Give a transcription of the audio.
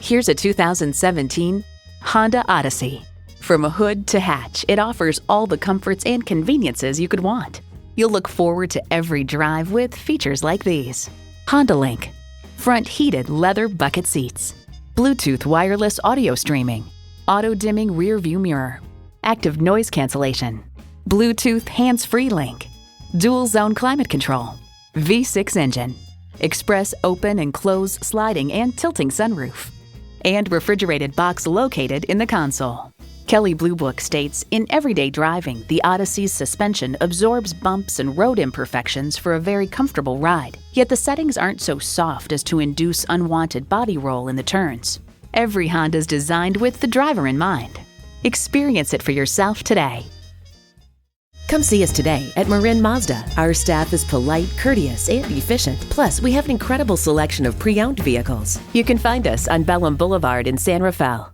Here's a 2017 Honda Odyssey. From hood to hatch, it offers all the comforts and conveniences you could want. You'll look forward to every drive with features like these: Honda Link, front heated leather bucket seats, Bluetooth wireless audio streaming, auto-dimming rear view mirror, active noise cancellation, Bluetooth hands-free link, dual zone climate control, V6 engine, express open and close sliding and tilting sunroof, and refrigerated box located in the console. Kelley Blue Book states, in everyday driving, the Odyssey's suspension absorbs bumps and road imperfections for a very comfortable ride, yet the settings aren't so soft as to induce unwanted body roll in the turns. Every Honda's designed with the driver in mind. Experience it for yourself today. Come see us today at Marin Mazda. Our staff is polite, courteous, and efficient. Plus, we have an incredible selection of pre-owned vehicles. You can find us on Boulevard in San Rafael.